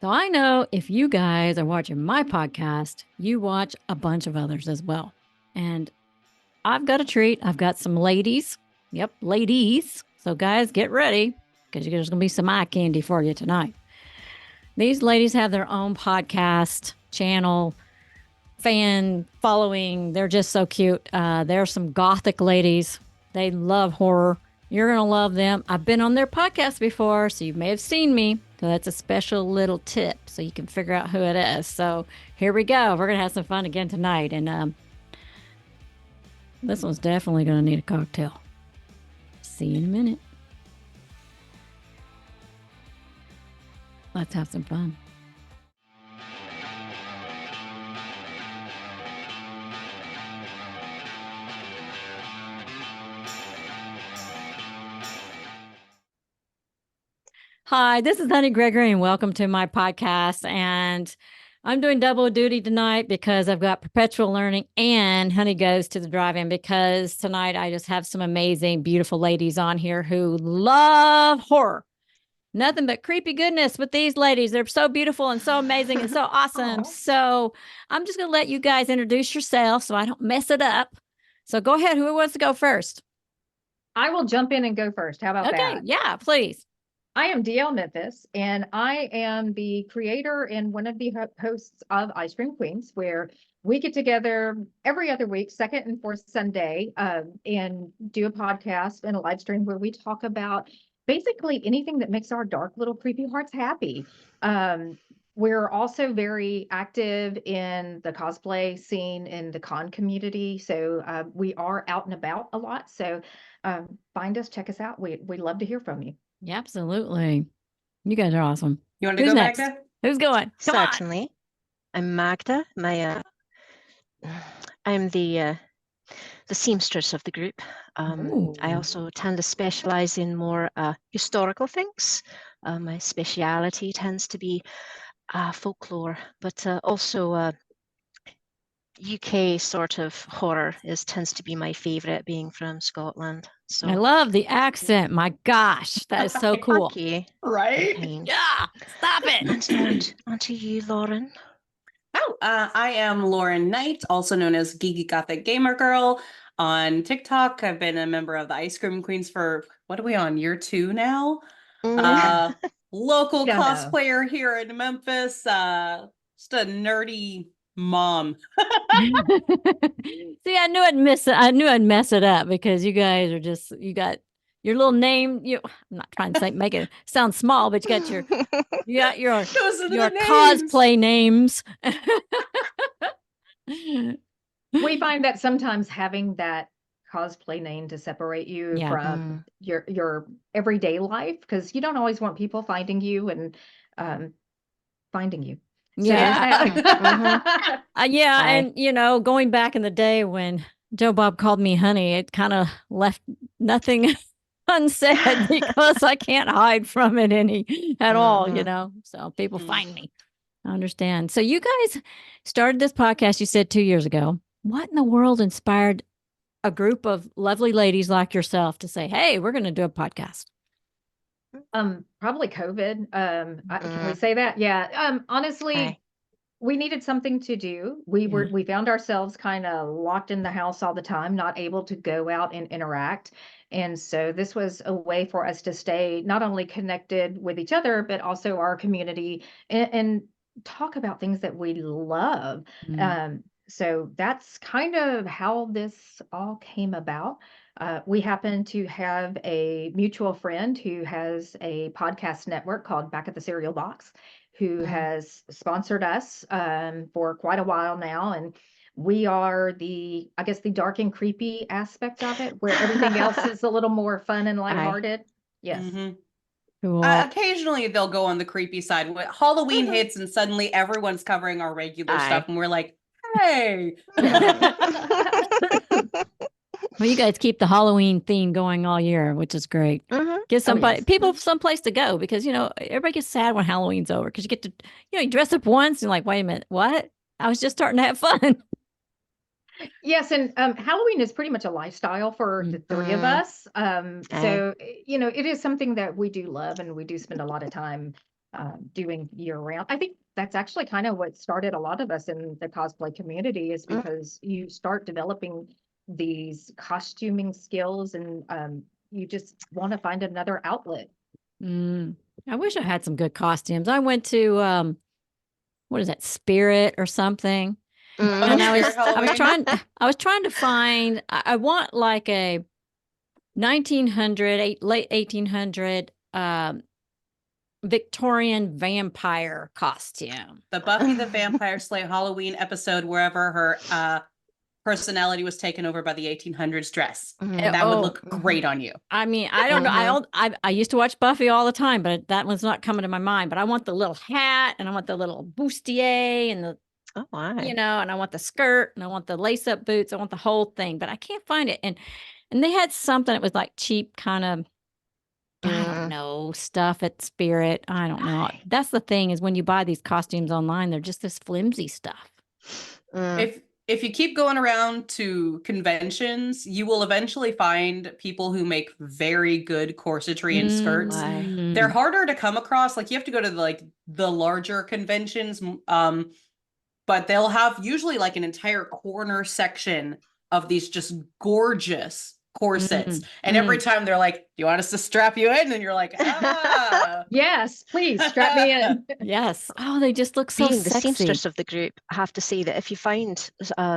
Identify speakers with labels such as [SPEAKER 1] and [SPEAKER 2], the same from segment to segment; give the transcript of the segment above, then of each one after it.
[SPEAKER 1] So I know if you guys are watching my podcast, you watch a bunch of others as well. And I've got a treat. I've got some ladies. Yep, ladies. So guys, get ready because there's going to be some eye candy for you tonight. These ladies have their own podcast channel, fan following. They're just so cute. They're some gothic ladies. They love horror. You're going to love them. I've been on their podcast before, so you may have seen me. So that's a special little tip so you can figure out who it is. So here we go. We're going to have some fun again tonight. And this one's definitely going to need a cocktail. See you in a minute. Let's have some fun. Hi, this is Honeygregory, and welcome to my podcast. And I'm doing double duty tonight because I've got perpetual learning and Honey Goes to the drive-in, because tonight I just have some amazing, beautiful ladies on here who love horror. Nothing but creepy goodness with these ladies. They're so beautiful and so amazing and so awesome. So I'm just going to let you guys introduce yourself so I don't mess it up. So go ahead. Who wants to go first?
[SPEAKER 2] I will jump in and go first. How about that?
[SPEAKER 1] Okay. Yeah, please.
[SPEAKER 2] I am DL Memphis, and I am the creator and one of the hosts of Iscream Queens, where we get together every other week, second and fourth Sunday, and do a podcast and a live stream where we talk about basically anything that makes our dark little creepy hearts happy. We're also very active in the cosplay scene in the con community. So we are out and about a lot. So find us, check us out. We'd love to hear from you.
[SPEAKER 1] Yeah, absolutely. You guys are awesome.
[SPEAKER 3] You want to
[SPEAKER 1] Who's
[SPEAKER 3] go,
[SPEAKER 1] next?
[SPEAKER 3] Magda?
[SPEAKER 1] Who's going? Come on.
[SPEAKER 4] Certainly. I'm Magda. I'm the seamstress of the group. I also tend to specialize in more historical things. My speciality tends to be folklore, but also UK sort of horror tends to be my favorite, being from Scotland. So
[SPEAKER 1] I love the accent. My gosh, that is so cool.
[SPEAKER 4] thank you.
[SPEAKER 3] Right?
[SPEAKER 1] Yeah, stop it.
[SPEAKER 4] And on to you, Lauren.
[SPEAKER 3] Oh, I am Lauren Knight, also known as Geeky Gothic Gamergirl on TikTok. I've been a member of the Iscream Queens for, what are we on, year 2 now? Local cosplayer here in Memphis. Just a nerdy mom.
[SPEAKER 1] See, I knew I'd mess it up because you guys are just, you got your little name. I'm not trying to make it sound small, but you got your cosplay names.
[SPEAKER 2] We find that sometimes having that cosplay name to separate you from your everyday life, because you don't always want people finding you and finding you.
[SPEAKER 1] Yeah. And going back in the day when Joe Bob called me honey, it kind of left nothing unsaid because I can't hide from it at all, so people find me. I understand. So you guys started this podcast, you said 2 years ago. What in the world inspired a group of lovely ladies like yourself to say, hey, we're going to do a podcast?
[SPEAKER 2] Probably COVID. Can we say that? Yeah. Honestly, we needed something to do. We found ourselves kind of locked in the house all the time, not able to go out and interact. And so this was a way for us to stay not only connected with each other, but also our community and talk about things that we love. So that's kind of how this all came about. We happen to have a mutual friend who has a podcast network called Back at the Cereal Box, who has sponsored us for quite a while now. And we are the dark and creepy aspect of it, where everything else is a little more fun and lighthearted. Yes.
[SPEAKER 1] Cool.
[SPEAKER 3] Occasionally they'll go on the creepy side. When Halloween hits and suddenly everyone's covering our regular stuff and we're like, hey.
[SPEAKER 1] Well, you guys keep the Halloween theme going all year, which is great. Get people someplace to go, because, everybody gets sad when Halloween's over, because you get to, you dress up once and like, wait a minute, what? I was just starting to have fun.
[SPEAKER 2] Yes. And Halloween is pretty much a lifestyle for the three of us. So, it is something that we do love, and we do spend a lot of time doing year round. I think that's actually kind of what started a lot of us in the cosplay community, is because you start developing these costuming skills, and you just want to find another outlet.
[SPEAKER 1] I wish I had some good costumes. I went to what is that, Spirit or something? And I was trying to find, I want like a 1900, late 1800 Victorian vampire costume.
[SPEAKER 3] The Buffy the Vampire Slayer Halloween episode, wherever her personality was taken over by the 1800s dress. That would look great on you.
[SPEAKER 1] I mean, I don't know. I used to watch Buffy all the time, but that one's not coming to my mind. But I want the little hat, and I want the little bustier, and the and I want the skirt, and I want the lace up boots. I want the whole thing, but I can't find it. And they had something that was like cheap kind of, I don't know, stuff at Spirit. I don't know. That's the thing, is when you buy these costumes online, they're just this flimsy stuff.
[SPEAKER 3] If you keep going around to conventions, you will eventually find people who make very good corsetry and skirts. They're harder to come across. Like, you have to go to the larger conventions, but they'll have usually like an entire corner section of these just gorgeous corsets. And every time they're like, "Do you want us to strap you in?" And you're like, "Ah,
[SPEAKER 2] yes, please strap me in."
[SPEAKER 1] Yes. Oh, they just look so
[SPEAKER 4] Being
[SPEAKER 1] sexy.
[SPEAKER 4] the seamstress of the group, I have to say that if you find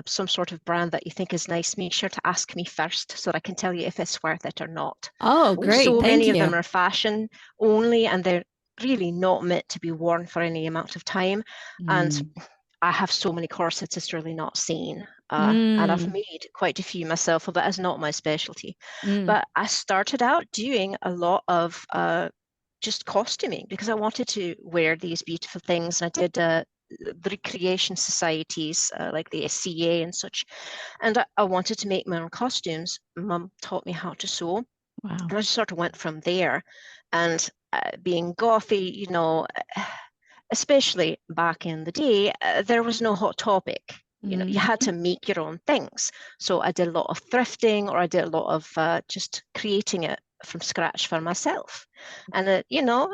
[SPEAKER 4] some sort of brand that you think is nice, make sure to ask me first so that I can tell you if it's worth it or not.
[SPEAKER 1] Oh, great.
[SPEAKER 4] So
[SPEAKER 1] Thank
[SPEAKER 4] many
[SPEAKER 1] you.
[SPEAKER 4] of them are fashion only, and they're really not meant to be worn for any amount of time. And I have so many corsets, it's really not seen. And I've made quite a few myself, but it's not my specialty. But I started out doing a lot of just costuming because I wanted to wear these beautiful things. And I did the recreation societies like the SCA and such. And I wanted to make my own costumes. Mum taught me how to sew.
[SPEAKER 1] Wow.
[SPEAKER 4] And I just sort of went from there. And being gothy, you know, especially back in the day, there was no hot topic. You know, you had to make your own things. So I did a lot of thrifting, or I did a lot of just creating it from scratch for myself. And, you know,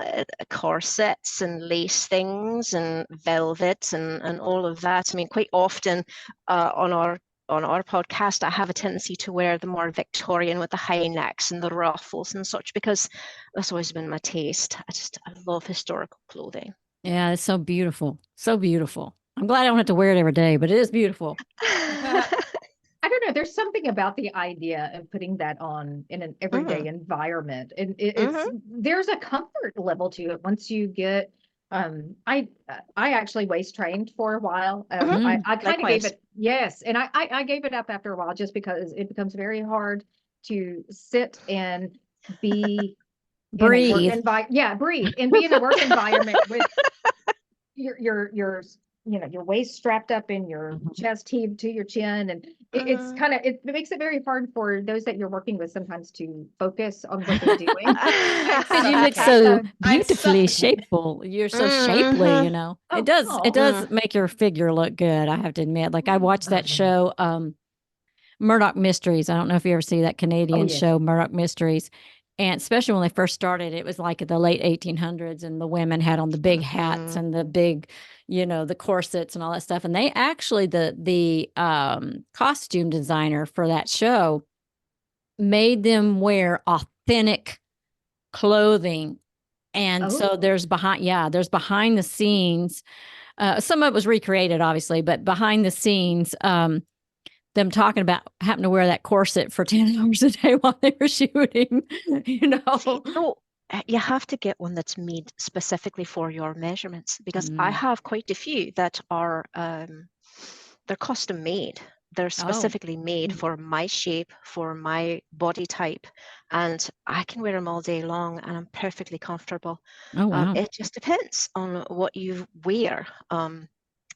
[SPEAKER 4] corsets and lace things and velvet and all of that. I mean, quite often on our podcast, I have a tendency to wear the more Victorian with the high necks and the ruffles and such, because that's always been my taste. I love historical clothing.
[SPEAKER 1] Yeah, it's so beautiful. So beautiful. I'm glad I don't have to wear it every day, but it is beautiful.
[SPEAKER 2] I don't know. There's something about the idea of putting that on in an everyday environment, and there's a comfort level to it once you get. I actually waist trained for a while. I kind of gave it, yes, and I gave it up after a while just because it becomes very hard to sit and be
[SPEAKER 1] breathe.
[SPEAKER 2] Breathe and be in a work environment with your you know, your waist strapped up and your chest heaved to your chin, and it's kind of, it makes it very hard for those that you're working with sometimes to focus on what they're doing.
[SPEAKER 1] Because you look so beautifully shapeful. You're so shapely, you know. It does make your figure look good, I have to admit. Like, I watched that show, Murdoch Mysteries. I don't know if you ever see that Canadian show, Murdoch Mysteries. And especially when they first started, it was like the late 1800s, and the women had on the big hats and the big, you know, the corsets and all that stuff. And they actually, the costume designer for that show made them wear authentic clothing. And so there's behind the scenes. Some of it was recreated, obviously, but behind the scenes, them talking about having to wear that corset for 10 hours a day while they were shooting, you know.
[SPEAKER 4] No, you have to get one that's made specifically for your measurements, because I have quite a few that are they're custom made. They're specifically made for my shape, for my body type, and I can wear them all day long and I'm perfectly comfortable.
[SPEAKER 1] Oh, wow.
[SPEAKER 4] It just depends on what you wear.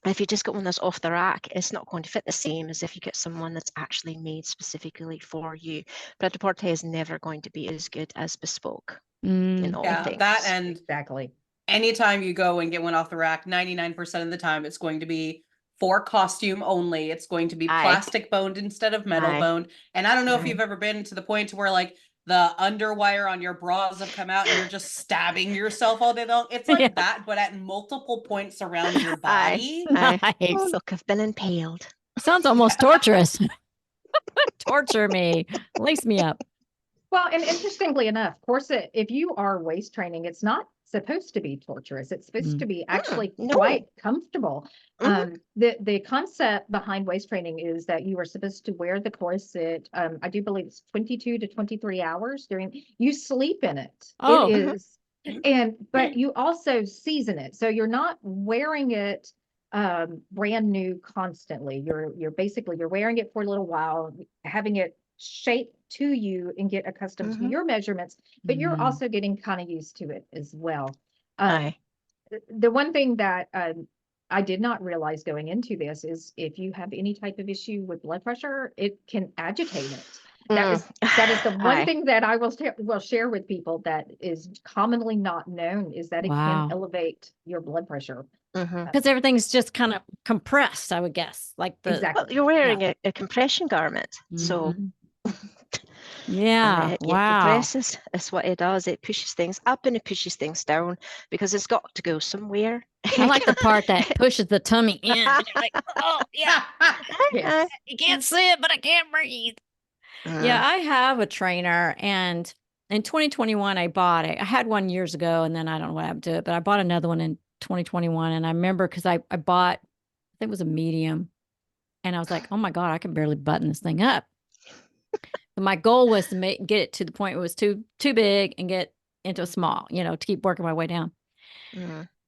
[SPEAKER 4] If you just get one that's off the rack, it's not going to fit the same as if you get someone that's actually made specifically for you. Pret-a-porter is never going to be as good as bespoke in all things.
[SPEAKER 3] That, and
[SPEAKER 2] exactly.
[SPEAKER 3] Anytime you go and get one off the rack, 99% of the time it's going to be for costume only. It's going to be plastic boned instead of metal boned. And I don't know if you've ever been to the point where, like, the underwire on your bras have come out and you're just stabbing yourself all day long. It's like that, but at multiple points around your body.
[SPEAKER 1] Nice.
[SPEAKER 4] Oh, look, I've been impaled.
[SPEAKER 1] Sounds almost torturous. Torture me. Lace me up.
[SPEAKER 2] Well, and interestingly enough, corset, if you are waist training, it's not supposed to be torturous. It's supposed to be actually quite comfortable. The concept behind waist training is that you are supposed to wear the corset. I do believe it's 22 to 23 hours you sleep in it.
[SPEAKER 1] Oh.
[SPEAKER 2] It is. But you also season it. So you're not wearing it brand new constantly. You're basically, you're wearing it for a little while, having it shape to you and get accustomed to your measurements, but you're also getting kind of used to it as well. The one thing that I did not realize going into this is if you have any type of issue with blood pressure, it can agitate it. That is the one thing that I will share with people that is commonly not known, is that it can elevate your blood pressure.
[SPEAKER 1] Because everything's just kind of compressed, I would guess. Like
[SPEAKER 4] well, you're wearing a compression garment, so
[SPEAKER 1] it
[SPEAKER 4] compresses. That's what it does. It pushes things up and it pushes things down because it's got to go somewhere.
[SPEAKER 1] I like the part that pushes the tummy in. And you're like, oh yeah, you can't see it, but I can't breathe. Yeah, I have a trainer, and in 2021 I bought it. I had one years ago, and then I don't know what happened to it, but I bought another one in 2021, and I remember because I bought, I think it was a medium, and I was like, oh my God, I can barely button this thing up. So my goal was to get it to the point where it was too big and get into a small, to keep working my way down.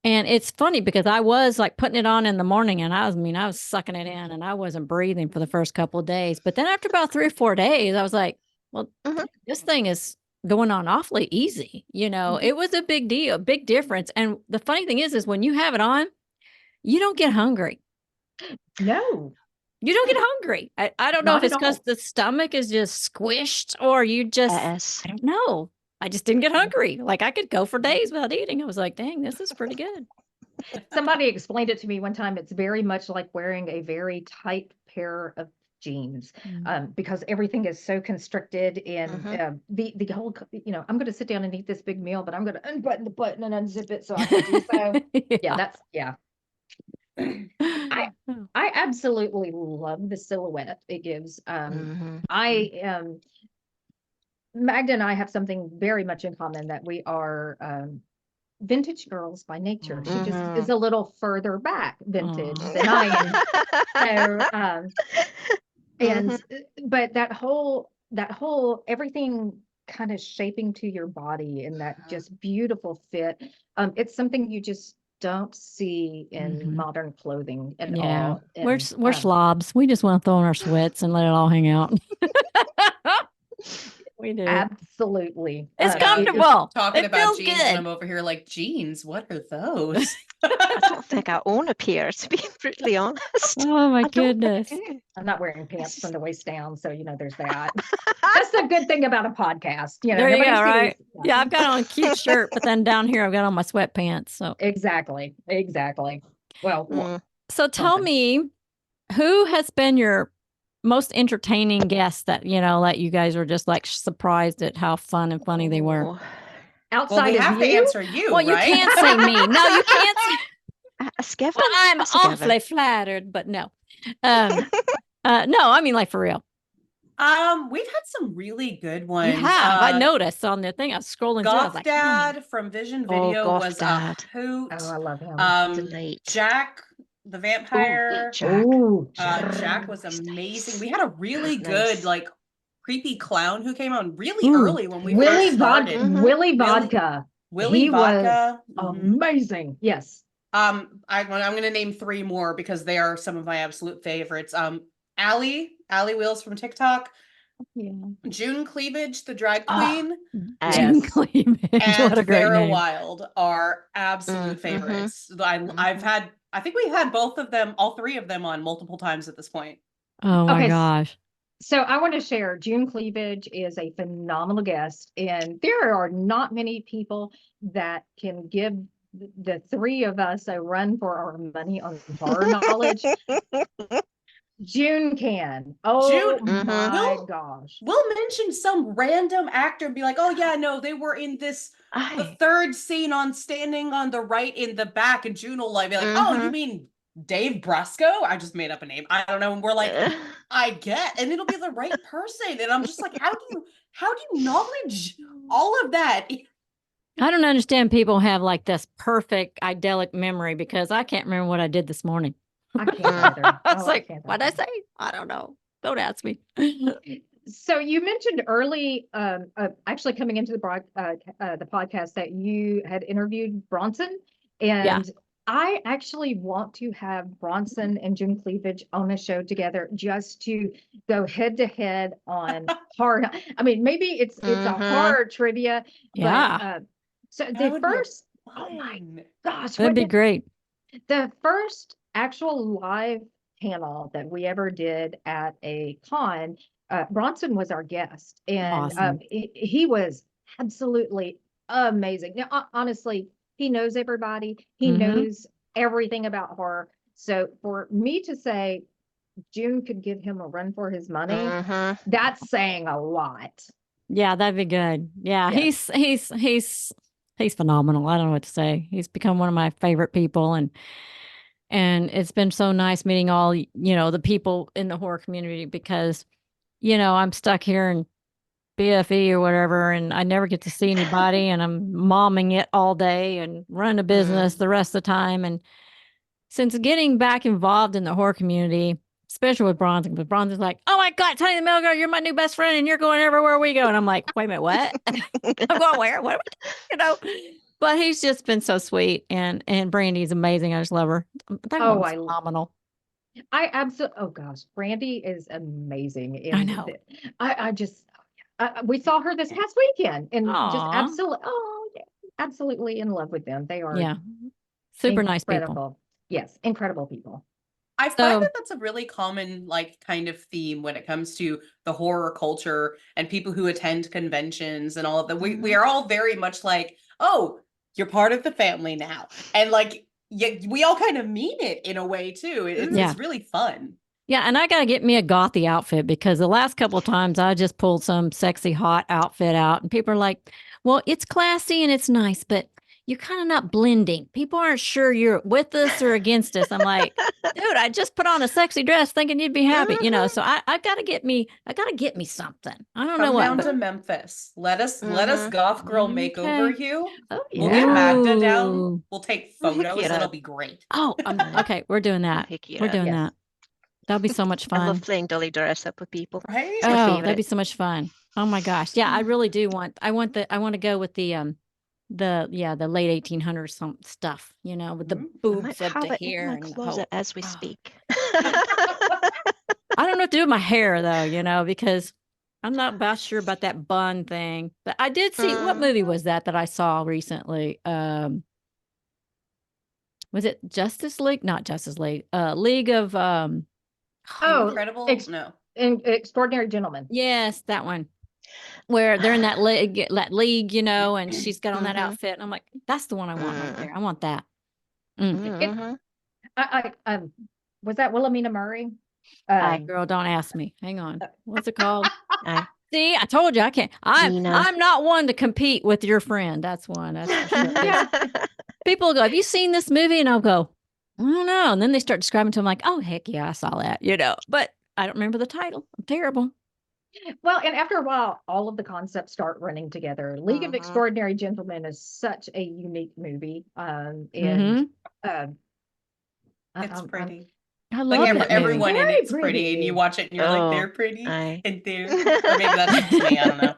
[SPEAKER 1] And it's funny because I was like putting it on in the morning, and I was sucking it in, and I wasn't breathing for the first couple of days. But then after about 3 or 4 days, I was like, well, this thing is going on awfully easy. It was a big deal, a big difference. And the funny thing is when you have it on, you don't get hungry.
[SPEAKER 2] No.
[SPEAKER 1] You don't get hungry. I don't know if it's because the stomach is just squished or you just, I don't know. I just didn't get hungry. Like I could go for days without eating. I was like, dang, this is pretty good.
[SPEAKER 2] Somebody explained it to me one time. It's very much like wearing a very tight pair of jeans because everything is so constricted and the whole, I'm going to sit down and eat this big meal, but I'm going to unbutton the button and unzip it so I can do so. I absolutely love the silhouette it gives. Magda and I have something very much in common, that we are vintage girls by nature. She just is a little further back vintage than I am. So, but that whole everything kind of shaping to your body and that just beautiful fit. It's something you just don't see in modern clothing at all. And,
[SPEAKER 1] we're slobs. We just want to throw in our sweats and let it all hang out. We do.
[SPEAKER 2] Absolutely.
[SPEAKER 1] It's comfortable.
[SPEAKER 3] Talking
[SPEAKER 1] it
[SPEAKER 3] about
[SPEAKER 1] feels
[SPEAKER 3] jeans,
[SPEAKER 1] good.
[SPEAKER 3] and I'm over here like, jeans, what are those?
[SPEAKER 4] I don't think I own a pair, to be brutally honest.
[SPEAKER 1] Oh my goodness.
[SPEAKER 2] I'm not wearing pants from the waist down, so there's that. That's the good thing about a podcast.
[SPEAKER 1] There you go, right? Yeah, I've got on a cute shirt, but then down here I've got on my sweatpants. So
[SPEAKER 2] exactly. Well,
[SPEAKER 1] so tell me, who has been your most entertaining guests that that you guys were just like surprised at how fun and funny they were?
[SPEAKER 2] Outside
[SPEAKER 3] we have
[SPEAKER 2] of you?
[SPEAKER 3] to answer you.
[SPEAKER 1] Well,
[SPEAKER 3] right?
[SPEAKER 1] You can't say me. No, you can't say. Well, I'm awfully flattered, but no. No, I mean like for real.
[SPEAKER 3] We've had some really good ones.
[SPEAKER 1] You have. I noticed on the thing. I was scrolling through. I was like,
[SPEAKER 3] Dad from Vision Video was
[SPEAKER 4] Dad.
[SPEAKER 3] a hoot.
[SPEAKER 2] Oh, I love him.
[SPEAKER 3] Delight. Jack the vampire. Jack was amazing. We had a really good like creepy clown who came on really early when we first started.
[SPEAKER 2] Willy Vodka.
[SPEAKER 3] Willy Vodka
[SPEAKER 2] was amazing. Yes.
[SPEAKER 3] I'm going to name 3 more because they are some of my absolute favorites. Allie Wheels from TikTok. Yeah. June Cleavage, the drag queen.
[SPEAKER 1] June Cleavage.
[SPEAKER 3] And
[SPEAKER 1] what a great
[SPEAKER 3] Vera
[SPEAKER 1] name.
[SPEAKER 3] Wild are absolute favorites. I think we've had both of them, all 3 of them on multiple times at this point.
[SPEAKER 1] Oh my gosh.
[SPEAKER 2] So I want to share, June Cleavage is a phenomenal guest, and there are not many people that can give the 3 of us a run for our money on horror knowledge. June can. Oh
[SPEAKER 3] June,
[SPEAKER 2] my gosh.
[SPEAKER 3] We'll mention some random actor and be like, oh yeah, no, they were in this the third scene on Standing on the Right in the Back, and June will like be like, oh, you mean Dave Brusco? I just made up a name. I don't know. And we're like, I get, and it'll be the right person. And I'm just like, how do you knowledge all of that?
[SPEAKER 1] I don't understand people have like this perfect idyllic memory, because I can't remember what I did this morning.
[SPEAKER 2] I can't either.
[SPEAKER 1] It's like, what'd I say? I don't know. Don't ask me.
[SPEAKER 2] So you mentioned early, actually coming into the podcast, that you had interviewed Bronson, and I actually want to have Bronson and June Cleavage on a show together, just to go head to head on horror. I mean, maybe it's a horror trivia, but so the first, oh my gosh,
[SPEAKER 1] that'd be great.
[SPEAKER 2] The first actual live panel that we ever did at a con, Bronson was our guest, and he was absolutely amazing. Now, honestly, he knows everybody. He knows everything about horror. So for me to say June could give him a run for his money, that's saying a lot.
[SPEAKER 1] Yeah, that'd be good. Yeah, he's phenomenal. I don't know what to say. He's become one of my favorite people, and it's been so nice meeting all, the people in the horror community, because, I'm stuck here in BFE or whatever, and I never get to see anybody, and I'm momming it all day and running a business the rest of the time. And since getting back involved in the horror community, especially with Bronson, because Bronson's like, oh my God, Tony the Mail Girl, you're my new best friend, and you're going everywhere we go. And I'm like, wait a minute, what? I'm going where? What? But he's just been so sweet, and Brandy's amazing. I just love her. That woman's phenomenal.
[SPEAKER 2] I absolutely. Oh gosh, Brandy is amazing.
[SPEAKER 1] I know.
[SPEAKER 2] I just we saw her this past weekend, and just absolutely in love with them. They are
[SPEAKER 1] super nice people.
[SPEAKER 2] Yes, incredible people.
[SPEAKER 3] I find that that's a really common kind of theme when it comes to the horror culture and people who attend conventions and all of that. We are all very much like, oh, you're part of the family now, and we all kind of mean it in a way too. It's really fun.
[SPEAKER 1] Yeah, and I got to get me a gothy outfit, because the last couple of times I just pulled some sexy hot outfit out, and people are like, well, it's classy and it's nice, but you're kind of not blending. People aren't sure you're with us or against us. I'm like, dude, I just put on a sexy dress thinking you'd be happy, so I got to get me something. I don't know what.
[SPEAKER 3] Come down to Memphis. Let us goth girl make over you. Oh, yeah. We'll get Magda down. We'll take photos. It'll be great.
[SPEAKER 1] Oh, okay. We're doing that. We're doing that. That'll be so much fun.
[SPEAKER 4] I love playing dolly dress up with people.
[SPEAKER 3] Right?
[SPEAKER 1] Oh, that'd be so much fun. Oh my gosh. Yeah, I really do I want to go with the late 1800s stuff, with the boobs up to here and
[SPEAKER 4] closet as we speak.
[SPEAKER 1] I don't know what to do with my hair though, because I'm not about sure about that bun thing. But I did see what movie was that I saw recently? Was it Justice League? Not Justice League. League of
[SPEAKER 3] Incredible.
[SPEAKER 2] Extraordinary Gentlemen.
[SPEAKER 1] Yes, that one. Where they're in that league, and she's got on that outfit, and I'm like, that's the one I want right there. I want that.
[SPEAKER 2] Was that Wilhelmina Murray?
[SPEAKER 1] Girl, don't ask me. Hang on. What's it called? See, I told you I can't. I'm not one to compete with your friend. That's one. That's for sure. People go, have you seen this movie? And I'll go, I don't know. And then they start describing to them like, oh, heck yeah, I saw that, but I don't remember the title. I'm terrible.
[SPEAKER 2] Well, and after a while, all of the concepts start running together. League of Extraordinary Gentlemen is such a unique movie. It's
[SPEAKER 3] pretty.
[SPEAKER 1] I love it.
[SPEAKER 3] Everyone in it's pretty, and you watch it and you're like, they're pretty, and they're, or maybe that's just me. I don't know.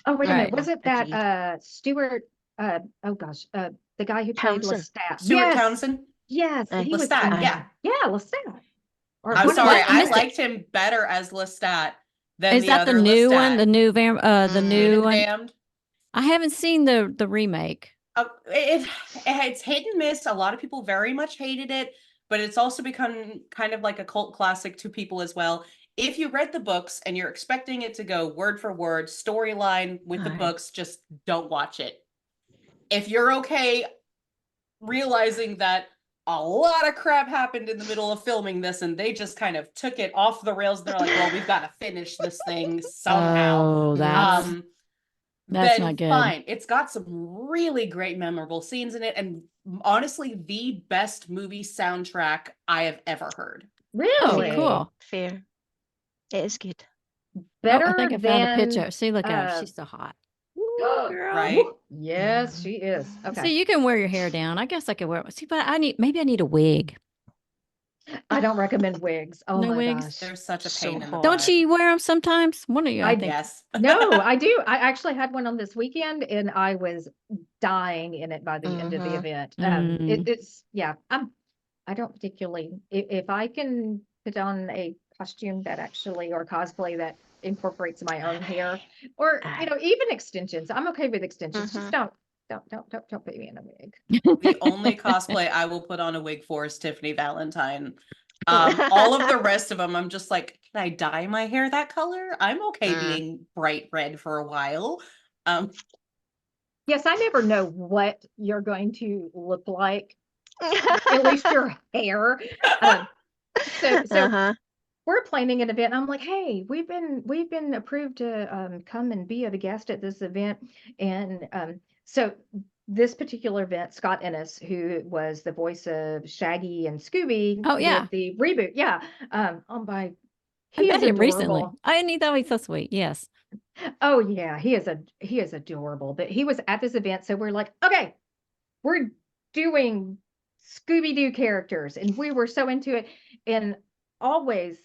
[SPEAKER 2] Oh, wait a minute. Was it that Stuart? The guy who played Lestat.
[SPEAKER 3] Stuart Townsend?
[SPEAKER 2] Yes.
[SPEAKER 3] Lestat,
[SPEAKER 2] Lestat.
[SPEAKER 3] I'm sorry, I liked him better as Lestat than
[SPEAKER 1] the other Lestat. New one? The new the new one?
[SPEAKER 3] Damned.
[SPEAKER 1] I haven't seen the remake.
[SPEAKER 3] It's hit and miss. A lot of people very much hated it, but it's also become kind of like a cult classic to people as well. If you read the books and you're expecting it to go word for word, storyline with the books, just don't watch it. If you're okay realizing that a lot of crap happened in the middle of filming this, and they just kind of took it off the rails. They're like, well, we've got to finish this thing somehow.
[SPEAKER 1] Oh, that's
[SPEAKER 3] then
[SPEAKER 1] not good.
[SPEAKER 3] fine. It's got some really great memorable scenes in it, and honestly, the best movie soundtrack I have ever heard.
[SPEAKER 2] Really?
[SPEAKER 1] Oh, cool.
[SPEAKER 4] Fair. It is good.
[SPEAKER 2] Better
[SPEAKER 1] I think I found a picture. See, look at her. She's so hot. Girl.
[SPEAKER 3] Right?
[SPEAKER 2] Yes, she is. Okay.
[SPEAKER 1] See, you can wear your hair down. I guess I could wear it. See, but maybe I need a wig.
[SPEAKER 2] I don't recommend wigs. Oh
[SPEAKER 1] No
[SPEAKER 2] my
[SPEAKER 1] wigs?
[SPEAKER 2] gosh.
[SPEAKER 3] They're such a
[SPEAKER 4] So
[SPEAKER 3] pain in the
[SPEAKER 4] hot.
[SPEAKER 1] Don't
[SPEAKER 3] butt.
[SPEAKER 1] you wear them sometimes? One of you, I think.
[SPEAKER 3] Yes.
[SPEAKER 2] No, I do. I actually had one on this weekend and I was dying in it by the end of the event. I don't particularly, if I can put on a costume that actually, or cosplay that incorporates my own hair, or, even extensions. I'm okay with extensions. Just don't put me in a wig.
[SPEAKER 3] The only cosplay I will put on a wig for is Tiffany Valentine. All of the rest of them, I'm just like, can I dye my hair that color? I'm okay being bright red for a while.
[SPEAKER 2] Yes, I never know what you're going to look like. At least your hair. So we're planning an event. I'm like, hey, we've been approved to come and be a guest at this event, and so this particular event, Scott Ennis, who was the voice of Shaggy and Scooby, with the reboot, I met
[SPEAKER 1] him recently. I thought he's so sweet. Yes.
[SPEAKER 2] Oh yeah, he is adorable. But he was at this event, so we're like, okay, we're doing Scooby-Doo characters, and we were so into it. And always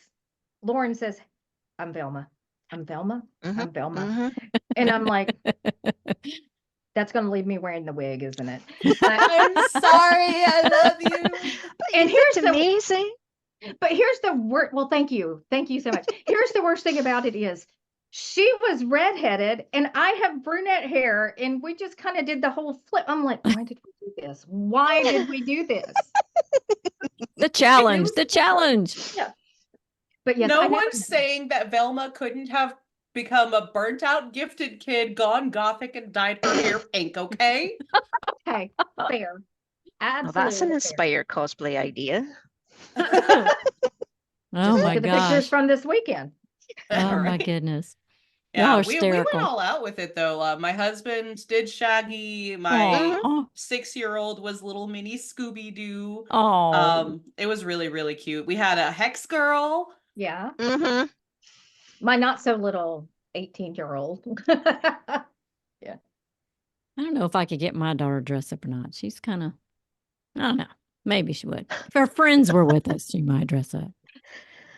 [SPEAKER 2] Lauren says, I'm Velma. I'm Velma. I'm Velma. And I'm like, that's going to leave me wearing the wig, isn't it?
[SPEAKER 3] I'm sorry. I love you.
[SPEAKER 2] And here's
[SPEAKER 4] amazing.
[SPEAKER 2] But here's the worst. Well, thank you. Thank you so much. Here's the worst thing about it is she was redheaded and I have brunette hair, and we just kind of did the whole flip. I'm like, why did we do this? Why did we do this?
[SPEAKER 1] The challenge.
[SPEAKER 2] Yeah. But yes,
[SPEAKER 3] no one's saying that Velma couldn't have become a burnt out gifted kid, gone gothic, and dyed her hair pink, okay?
[SPEAKER 2] Okay, fair. Absolutely.
[SPEAKER 4] Well, that's an Inspire cosplay idea.
[SPEAKER 1] Oh
[SPEAKER 2] Just
[SPEAKER 1] my
[SPEAKER 2] look at the pictures
[SPEAKER 1] gosh.
[SPEAKER 2] from this weekend.
[SPEAKER 1] Oh my goodness.
[SPEAKER 3] Yeah,
[SPEAKER 1] we
[SPEAKER 3] went all out with it though. My husband did Shaggy. My 6-year-old was little mini Scooby-Doo. It was really, really cute. We had a Hex Girl.
[SPEAKER 2] Yeah. My not so little 18-year-old. Yeah.
[SPEAKER 1] I don't know if I could get my daughter dressed up or not. She's kind of, I don't know. Maybe she would. If her friends were with us, she might dress up.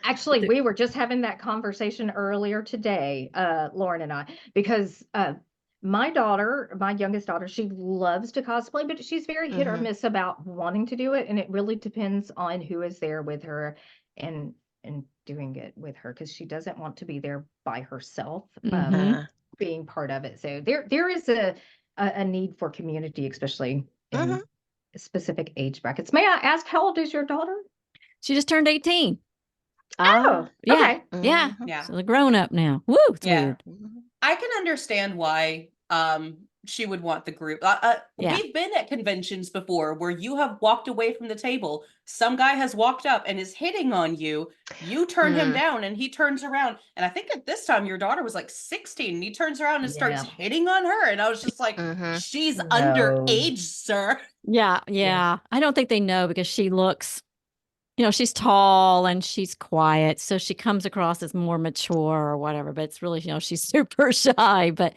[SPEAKER 2] Actually, we were just having that conversation earlier today, Lauren and I, because my youngest daughter, she loves to cosplay, but she's very hit or miss about wanting to do it. And it really depends on who is there with her and doing it with her, because she doesn't want to be there by herself, being part of it. So there is a need for community, especially in specific age brackets. May I ask, how old is your daughter?
[SPEAKER 1] She just turned 18.
[SPEAKER 2] Oh,
[SPEAKER 1] yeah.
[SPEAKER 2] okay.
[SPEAKER 1] Yeah. So they're grown up now. Woo, it's weird.
[SPEAKER 3] I can understand why she would want the group. We've been at conventions before where you have walked away from the table. Some guy has walked up and is hitting on you. You turn him down and he turns around. And I think at this time your daughter was like 16 and he turns around and starts hitting on her. And I was just like, she's underage, sir.
[SPEAKER 1] Yeah. I don't think they know because she looks, she's tall and she's quiet. So she comes across as more mature or whatever, but it's really, she's super shy. But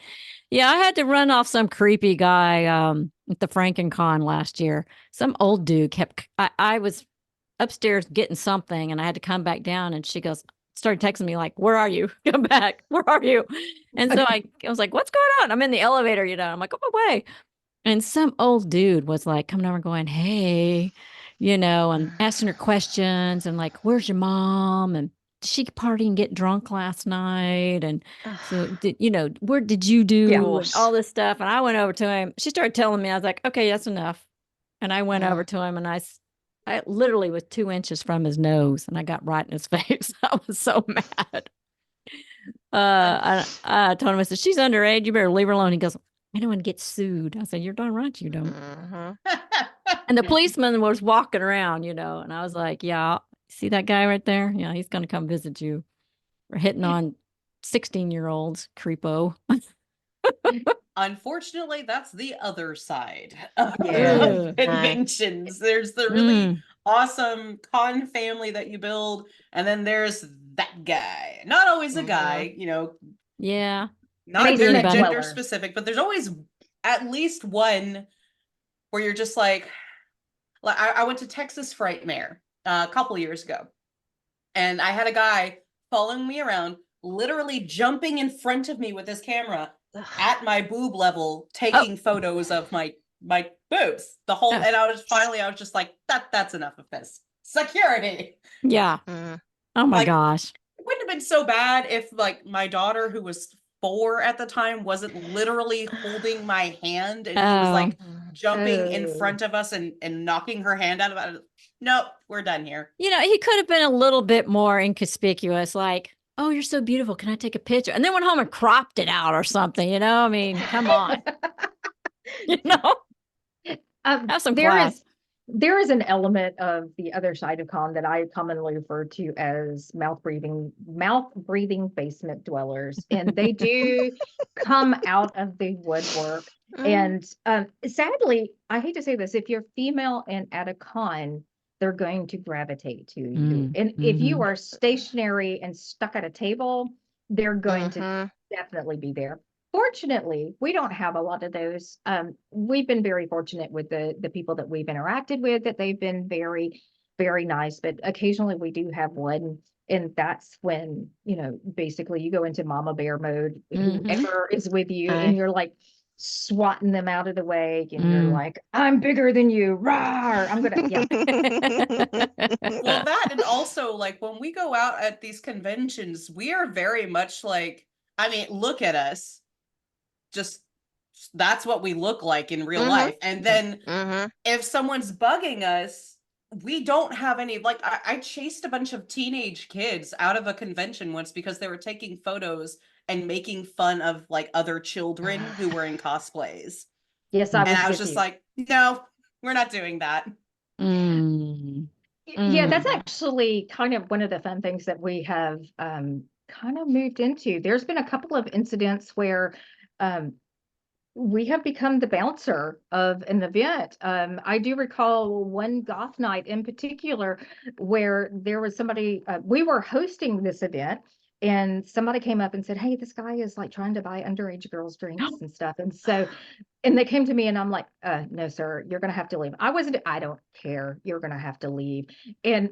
[SPEAKER 1] yeah, I had to run off some creepy guy at the FrankenCon last year. Some old dude I was upstairs getting something and I had to come back down, and she started texting me like, where are you? Come back. Where are you? And so I was like, what's going on? I'm in the elevator, I'm like, oh, my way. And some old dude was like coming over going, hey, and asking her questions and like, where's your mom? And did she party and get drunk last night? And so, where did you do and all this stuff? And I went over to him. She started telling me, I was like, okay, that's enough. And I went over to him and I literally was 2 inches from his nose and I got right in his face. I was so mad. I told him, I said, she's underage. You better leave her alone. He goes, I don't want to get sued. I said, you're darn right you don't. And the policeman was walking around, and I was like, yeah, see that guy right there? Yeah, he's going to come visit you. We're hitting on 16-year-olds, creepo.
[SPEAKER 3] Unfortunately, that's the other side of conventions. There's the really awesome con family that you build, and then there's that guy. Not always a guy,
[SPEAKER 1] Yeah.
[SPEAKER 3] not
[SPEAKER 2] Basement
[SPEAKER 3] very gender
[SPEAKER 2] dweller.
[SPEAKER 3] specific, but there's always at least one where you're just like I went to Texas Frightmare a couple years ago, and I had a guy following me around, literally jumping in front of me with his camera at my boob level, taking photos of my boobs. The whole, and I was just like, that's enough of this. Security.
[SPEAKER 1] Yeah. Oh my gosh.
[SPEAKER 3] It wouldn't have been so bad if like my daughter, who was 4 at the time, wasn't literally holding my hand and he was like jumping in front of us and knocking her hand out of it. Nope, we're done here.
[SPEAKER 1] He could have been a little bit more inconspicuous, like, oh, you're so beautiful. Can I take a picture? And then went home and cropped it out or something, I mean, come on. Have some class.
[SPEAKER 2] There is an element of the other side of con that I commonly refer to as mouth breathing basement dwellers. And they do come out of the woodwork. And sadly, I hate to say this, if you're female and at a con, they're going to gravitate to you. And if you are stationary and stuck at a table, they're going to definitely be there. Fortunately, we don't have a lot of those. We've been very fortunate with the people that we've interacted with, that they've been very, very nice. But occasionally we do have one. And that's when, basically you go into mama bear mode, whoever is with you, and you're like swatting them out of the way. And you're like, I'm bigger than you. Rawr! I'm going to,
[SPEAKER 3] Well, that, and also like when we go out at these conventions, we are very much like, I mean, look at us. Just that's what we look like in real life. And then if someone's bugging us, we don't have any, like I chased a bunch of teenage kids out of a convention once because they were taking photos and making fun of like other children who were in cosplays.
[SPEAKER 2] Yes,
[SPEAKER 3] I was just like, no, we're not doing that.
[SPEAKER 2] Yeah, that's actually kind of one of the fun things that we have kind of moved into. There's been a couple of incidents where we have become the bouncer of an event. I do recall one goth night in particular where there was somebody, we were hosting this event, and somebody came up and said, hey, this guy is like trying to buy underage girls drinks and stuff. And so, and they came to me and I'm like, no, sir, you're going to have to leave. I don't care. You're going to have to leave. And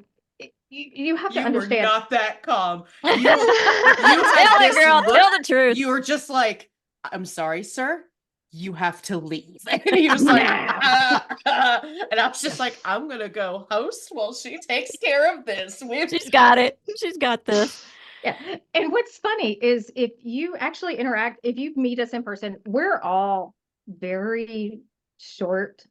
[SPEAKER 2] you have to understand.
[SPEAKER 3] You were not that calm.
[SPEAKER 1] Tell it, girl. Tell the truth.
[SPEAKER 3] You were just like, I'm sorry, sir. You have to leave. And he was like, and I was just like, I'm going to go host while she takes care of this.
[SPEAKER 1] She's got it. She's got this.
[SPEAKER 2] Yeah. And what's funny is if you actually interact, if you meet us in person, we're all very short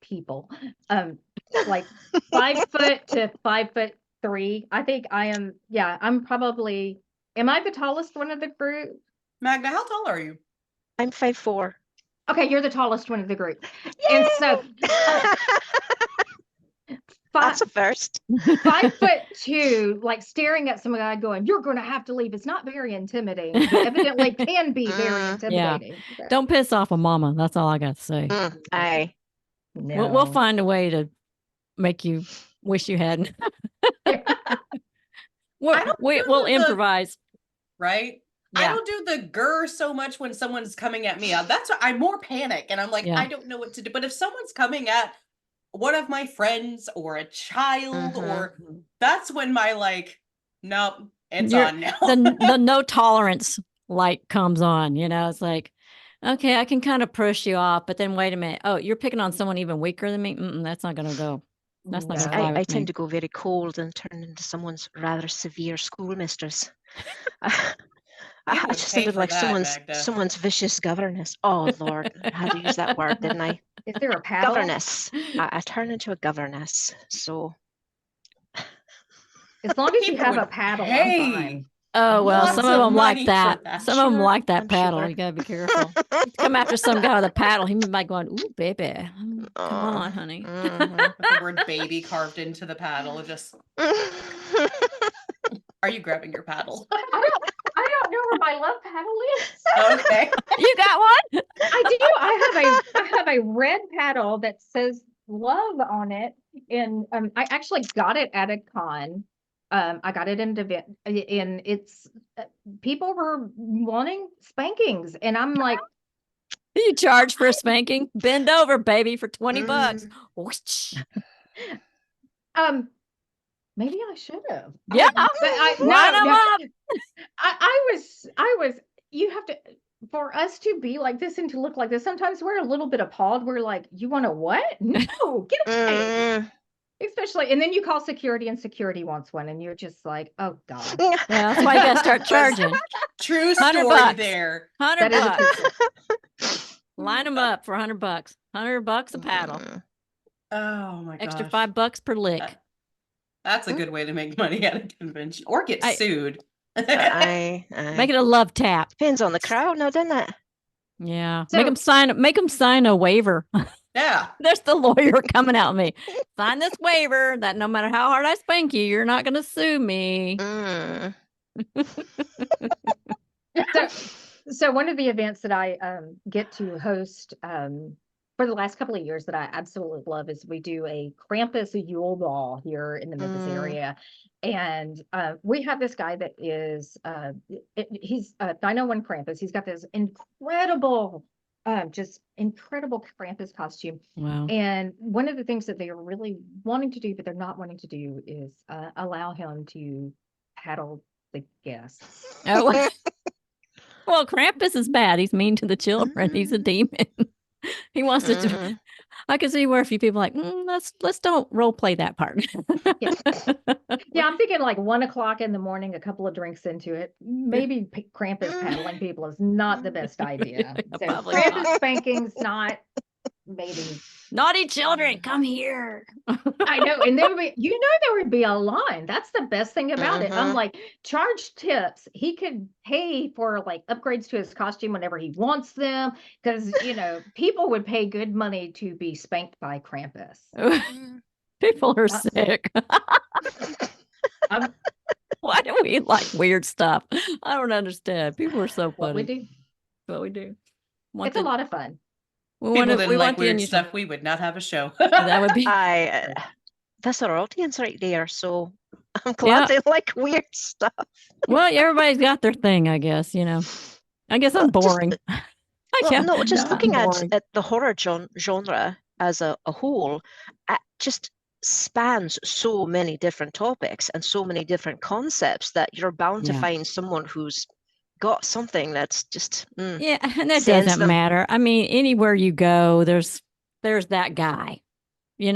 [SPEAKER 2] people. Like 5 foot to 5'3". I think I am, I'm probably, am I the tallest one of the group?
[SPEAKER 3] Magda, how tall are you?
[SPEAKER 4] I'm 5'4".
[SPEAKER 2] Okay, you're the tallest one of the group. Yay! And so
[SPEAKER 4] that's a first.
[SPEAKER 2] 5'2", like staring at some guy going, you're going to have to leave. It's not very intimidating. It evidently can be very intimidating.
[SPEAKER 1] Yeah. Don't piss off a mama. That's all I got to say.
[SPEAKER 2] No.
[SPEAKER 1] We'll find a way to make you wish you hadn't. We'll improvise.
[SPEAKER 3] Right? Yeah. I don't do the grr so much when someone's coming at me. That's what I'm more panic, and I'm like, I don't know what to do. But if someone's coming at one of my friends or a child, or that's when my like, nope, it's on now.
[SPEAKER 1] the no tolerance light comes on. It's like, okay, I can kind of push you off, but then wait a minute. Oh, you're picking on someone even weaker than me. That's not going to go. That's not going to fly.
[SPEAKER 4] I tend to go very cold and turn into someone's rather severe schoolmistress. I just sounded like someone's vicious governess. Oh Lord, I had to use that word, didn't I?
[SPEAKER 2] Is there a paddle?
[SPEAKER 4] Governess. I turn into a governess. So
[SPEAKER 2] as long as you have a paddle, I'm fine.
[SPEAKER 1] Oh, well,
[SPEAKER 3] Lots
[SPEAKER 1] some of
[SPEAKER 3] of
[SPEAKER 1] them like
[SPEAKER 3] money for
[SPEAKER 1] that.
[SPEAKER 3] that.
[SPEAKER 1] Some of them
[SPEAKER 4] Sure,
[SPEAKER 1] like that
[SPEAKER 4] I'm
[SPEAKER 1] paddle.
[SPEAKER 4] sure.
[SPEAKER 1] You gotta be careful. Come after some guy with a paddle. He might going, ooh, baby. Come on, honey.
[SPEAKER 3] With the word baby carved into the paddle. Just are you grabbing your paddle?
[SPEAKER 2] I don't know where my love paddle is.
[SPEAKER 3] Okay.
[SPEAKER 1] You got one?
[SPEAKER 2] I do. I have a red paddle that says love on it, and I actually got it at a con. I got it in event, and it's people were wanting spankings, and I'm like,
[SPEAKER 1] You charge for a spanking? Bend over, baby, for $20. Whoosh.
[SPEAKER 2] maybe I should have.
[SPEAKER 1] Yeah.
[SPEAKER 2] But I
[SPEAKER 1] Line 'em up.
[SPEAKER 2] I was. You have to. For us to be like this and to look like this, sometimes we're a little bit appalled. We're like, you want to what? No, get away. Especially, and then you call security and security wants one, and you're just like, oh God.
[SPEAKER 1] Well, that's why you gotta start charging.
[SPEAKER 3] True
[SPEAKER 1] $100
[SPEAKER 3] story there.
[SPEAKER 1] $100
[SPEAKER 2] That is a
[SPEAKER 1] bucks.
[SPEAKER 2] true story.
[SPEAKER 1] Line them up for $100. $100 a paddle.
[SPEAKER 3] Oh my gosh.
[SPEAKER 1] Extra $5 per lick.
[SPEAKER 3] That's a good way to make money at a convention or get sued.
[SPEAKER 1] Make it a love tap.
[SPEAKER 4] Depends on the crowd, now, doesn't it?
[SPEAKER 1] Yeah.
[SPEAKER 2] So-
[SPEAKER 1] Make them sign a waiver.
[SPEAKER 3] Yeah.
[SPEAKER 1] There's the lawyer coming at me. Sign this waiver that no matter how hard I spank you, you're not going to sue me.
[SPEAKER 2] So one of the events that I get to host for the last couple of years that I absolutely love is we do a Krampus Yule Ball here in the Memphis area. And we have this guy that is, he's 901 Krampus. He's got this incredible, just incredible Krampus costume.
[SPEAKER 1] Wow.
[SPEAKER 2] And one of the things that they are really wanting to do, but they're not wanting to do is allow him to paddle the guests.
[SPEAKER 1] Oh, well, Krampus is bad. He's mean to the children. He's a demon. He wants to. I can see where a few people are like, let's don't role play that part.
[SPEAKER 2] Yeah, I'm thinking like 1 o'clock in the morning, a couple of drinks into it. Maybe Krampus paddling people is not the best idea.
[SPEAKER 1] Yeah,
[SPEAKER 2] So
[SPEAKER 1] probably
[SPEAKER 2] Krampus
[SPEAKER 1] not.
[SPEAKER 2] spanking's not maybe.
[SPEAKER 1] Naughty children, come here.
[SPEAKER 2] I know, and there would be a line. That's the best thing about it. I'm like, charge tips. He could pay for like upgrades to his costume whenever he wants them, because people would pay good money to be spanked by Krampus.
[SPEAKER 1] People are sick. Why do we like weird stuff? I don't understand. People are so funny.
[SPEAKER 2] What we do.
[SPEAKER 1] What we do.
[SPEAKER 2] It's a lot of fun.
[SPEAKER 3] People didn't like weird stuff. We would not have a show.
[SPEAKER 1] That would be.
[SPEAKER 4] That's our audience right there. So I'm glad they like weird stuff.
[SPEAKER 1] Well, everybody's got their thing, I guess. I guess I'm boring.
[SPEAKER 4] Looking at the horror genre as a whole, it just spans so many different topics and so many different concepts that you're bound to find someone who's got something that's just
[SPEAKER 1] and that doesn't matter. I mean, anywhere you go, there's that guy. It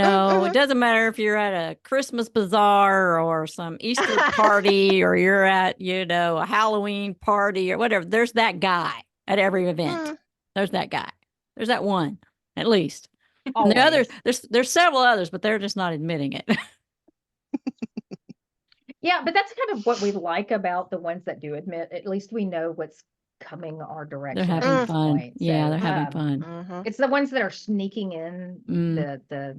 [SPEAKER 1] doesn't matter if you're at a Christmas bazaar or some Easter party or you're at a Halloween party or whatever. There's that guy at every event. There's that guy. There's that one at least. And the others, there's several others, but they're just not admitting it.
[SPEAKER 2] Yeah, but that's kind of what we like about the ones that do admit. At least we know what's coming our direction.
[SPEAKER 1] They're having fun. Yeah, they're having fun.
[SPEAKER 2] It's the ones that are sneaking in the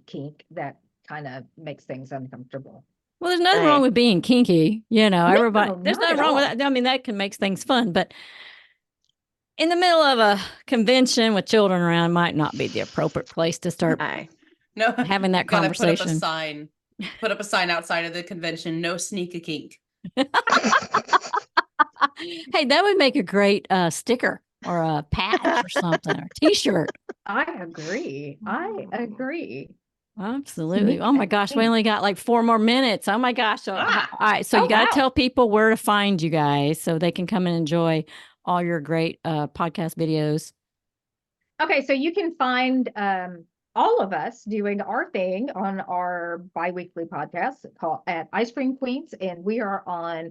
[SPEAKER 2] kink that kind of makes things uncomfortable.
[SPEAKER 1] Well, there's nothing wrong with being kinky. Everybody. There's
[SPEAKER 2] not
[SPEAKER 1] nothing wrong with that. I mean, that can make things fun, but in the middle of a convention with children around might not be the appropriate place to start having that conversation.
[SPEAKER 3] Put up a sign outside of the convention. No sneak a kink.
[SPEAKER 1] Hey, that would make a great sticker or a patch or something, or T-shirt.
[SPEAKER 2] I agree.
[SPEAKER 1] Absolutely. Oh my gosh, we only got like 4 more minutes. Oh my gosh. So, all right. So you got to tell people where to find you guys so they can come and enjoy all your great podcast videos.
[SPEAKER 2] Okay, so you can find all of us doing our thing on our bi-weekly podcast called at iscreamqueens, and we are on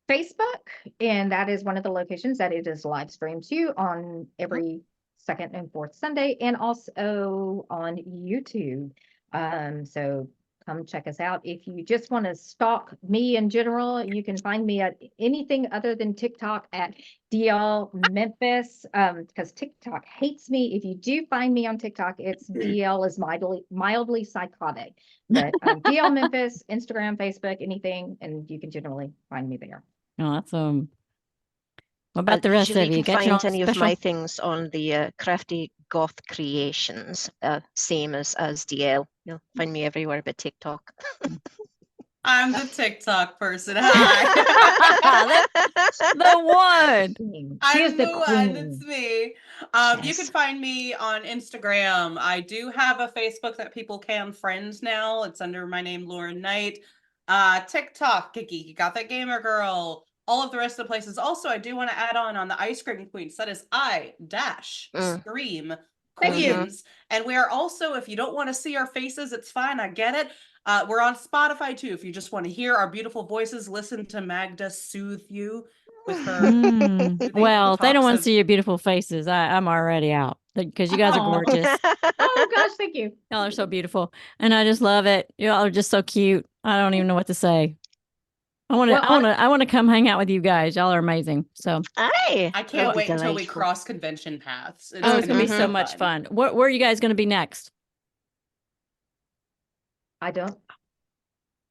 [SPEAKER 2] Facebook, and that is one of the locations that it is live streamed to on every second and fourth Sunday, and also on YouTube. So come check us out. If you just want to stalk me in general, you can find me at anything other than TikTok at DL Memphis, because TikTok hates me. If you do find me on TikTok, it's DL is mildly psychotic. But DL Memphis, Instagram, Facebook, anything, and you can generally find me there.
[SPEAKER 1] Awesome. What about the rest of you?
[SPEAKER 4] You can find any of my things on the Crafty Goth Creations, same as DL. You'll find me everywhere but TikTok.
[SPEAKER 3] I'm the TikTok person. Hi.
[SPEAKER 1] The one.
[SPEAKER 3] I'm the one. It's me. Yes. You can find me on Instagram. I do have a Facebook that people can friend now. It's under my name, Lauren Knight. TikTok, Geeky Gothic Gamergirl. All of the rest of the places. Also, I do want to add on the iscreamqueens. That is I-scream.queens. And we are also, if you don't want to see our faces, it's fine. I get it. We're on Spotify too. If you just want to hear our beautiful voices, listen to Magda soothe you with her.
[SPEAKER 1] Well, if they don't want to see your beautiful faces, I'm already out because you guys are gorgeous.
[SPEAKER 2] Oh gosh, thank you.
[SPEAKER 1] Y'all are so beautiful, and I just love it. Y'all are just so cute. I don't even know what to say. I want to come hang out with you guys. Y'all are amazing. So
[SPEAKER 3] I can't wait until we cross convention paths.
[SPEAKER 1] It's going to be so much fun. Where are you guys going to be next?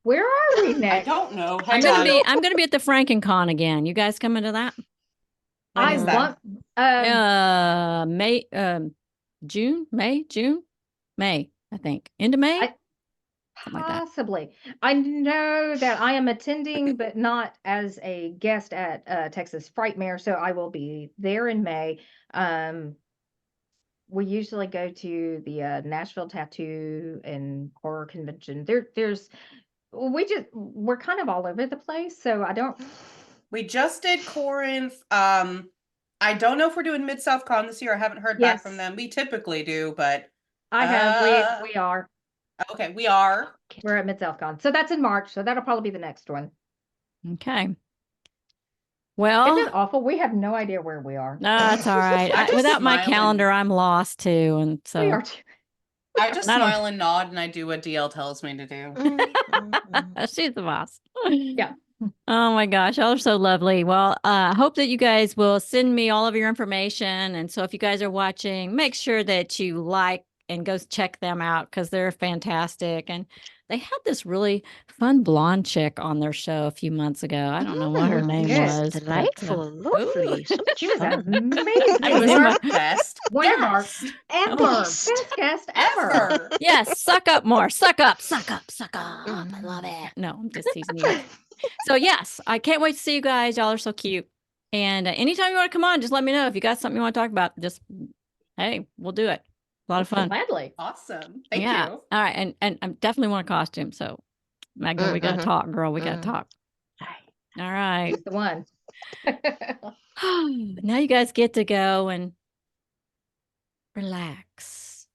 [SPEAKER 2] Where are we next?
[SPEAKER 3] I don't know.
[SPEAKER 1] I'm going to be at the FrankenCon again. You guys coming to that? May, I think. End of May?
[SPEAKER 2] Possibly. I know that I am attending, but not as a guest at Texas Frightmare, so I will be there in May. We usually go to the Nashville Tattoo and Horror Convention. We're kind of all over the place, so I don't.
[SPEAKER 3] We just did Corinth. I don't know if we're doing Mid-South Con this year. I haven't heard back from them. We typically do, but
[SPEAKER 2] I have. We are.
[SPEAKER 3] Okay, we are.
[SPEAKER 2] We're at Mid-South Con. So that's in March. So that'll probably be the next one.
[SPEAKER 1] Okay. Well,
[SPEAKER 2] isn't it awful? We have no idea where we are.
[SPEAKER 1] No, that's all right. Without my calendar, I'm lost too. And so
[SPEAKER 2] we are too.
[SPEAKER 3] I just smile and nod and I do what DL tells me to do.
[SPEAKER 1] She's the boss.
[SPEAKER 2] Yeah.
[SPEAKER 1] Oh my gosh, y'all are so lovely. Well, I hope that you guys will send me all of your information. And so if you guys are watching, make sure that you like and go check them out because they're fantastic. And they had this really fun blonde chick on their show a few months ago. I don't know what her name was.
[SPEAKER 4] Delightful, lovely.
[SPEAKER 2] She was amazing.
[SPEAKER 3] It was our best.
[SPEAKER 2] One of our best guest ever.
[SPEAKER 1] Yes, suck up more. Suck up. I love it. No, I'm just teasing you. So yes, I can't wait to see you guys. Y'all are so cute. And anytime you want to come on, just let me know. If you got something you want to talk about, just, hey, we'll do it. A lot of fun.
[SPEAKER 2] Gladly.
[SPEAKER 3] Awesome. Thank you.
[SPEAKER 1] All right. And I definitely want a costume. So Magda, we got to talk, girl. We got to talk. All right.
[SPEAKER 2] He's the one.
[SPEAKER 1] Now you guys get to go and relax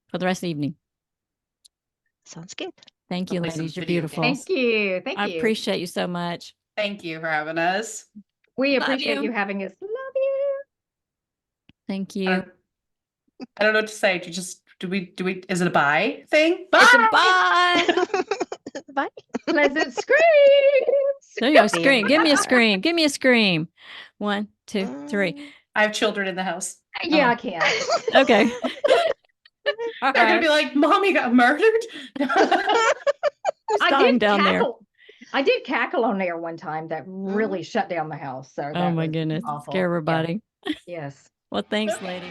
[SPEAKER 1] for the rest of the evening.
[SPEAKER 4] Sounds good.
[SPEAKER 1] Thank you, ladies. You're beautiful.
[SPEAKER 2] Thank you.
[SPEAKER 1] I appreciate you so much.
[SPEAKER 3] Thank you for having us.
[SPEAKER 2] We appreciate you having us. Love you.
[SPEAKER 1] Thank you.
[SPEAKER 3] I don't know what to say. Do we, is it a bye thing?
[SPEAKER 1] Bye. It's a bye.
[SPEAKER 4] Bye.
[SPEAKER 2] Pleasant screams.
[SPEAKER 1] There you go. Scream. Give me a scream. Give me a scream. 1, 2, 3.
[SPEAKER 3] I have children in the house.
[SPEAKER 2] Yeah, I can.
[SPEAKER 1] Okay.
[SPEAKER 3] They're going to be like, Mommy got murdered.
[SPEAKER 2] I did down there. I did cackle on air one time that really shut down the house. So
[SPEAKER 1] oh my goodness.
[SPEAKER 2] Awful.
[SPEAKER 1] Scare everybody.
[SPEAKER 2] Yeah. Yes.
[SPEAKER 1] Well, thanks, lady.